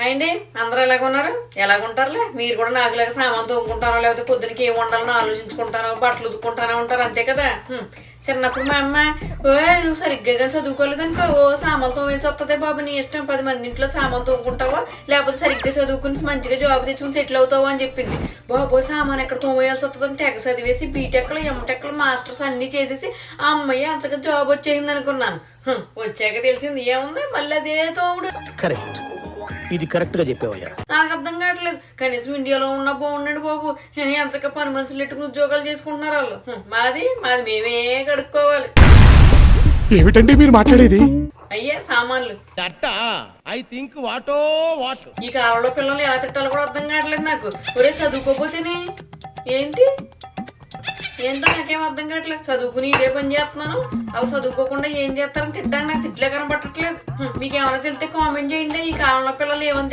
Hi అండి, అందరూ ఎలాగున్నారు? ఎలాగుంటారులే. మీరు కూడా నాకులాగా సామాన్ తోముకుంటారో లేకపోతే పొద్దునకి ఏం వండాలని ఆలోచించుకుంటారో బట్టలు ఉతుక్కుంటానో ఉంటారు అంతే కదా. చిన్నప్పుడు మా అమ్మ నువ్వు సరిగ్గా కానీ చదువుకోలేదనుకో సామాన్ తోమేసి వస్తుంది బాబు, నీ ఇష్టం 10 మంది ఇంట్లో సామాన్ తోముకుంటావో లేకపోతే సరిగ్గా చదువుకుని మంచిగా జాబ్ తెచ్చుకుని సెటిల్ అవుతావు అని చెప్పింది. బాబో సామాన్ ఎక్కడ తోమేయాల్సి వస్తుందని తెగ చదివేసి బీటెక్లు ఎంటెక్లు మాస్టర్స్ అన్ని చేసేసి ఆ అమ్మాయి అంతగా జాబ్ వచ్చేసింది అనుకున్నాను. వచ్చాక తెలిసింది ఏముంది మళ్ళీ అదే తోముడు. కరెక్ట్, ఇది కరెక్ట్ గా చెప్పావయ్యా. నాకు అర్థం కావట్లేదు. కనీసం ఇండియాలో ఉన్నా బాగుండండి బాబు, ఎంతగా పని మనుషులు ఎట్టుకుని ఉద్యోగాలు చేసుకుంటున్నారు వాళ్ళు. మాది మేమే కడుక్కోవాలి. ఏమిటండి మీరు మాట్లాడేది? అయ్యే సామాన్లు ఈ కాలంలో పిల్లల్ని ఎలా తిట్టాలో కూడా అర్థం కావట్లేదు నాకు. ఒరే చదువుకోపోతేనే ఏంటో నాకేం అర్థం కావట్లేదు. చదువుకుని ఇదే పని చేస్తున్నాను, అవి చదువుకోకుండా ఏం చేస్తారని తిట్టడానికి నాకు తిట్లే కనబట్టట్లేదు. మీకేమైనా తెలితే కామెంట్ చేయండి. ఈ కాలంలో పిల్లలు ఏమని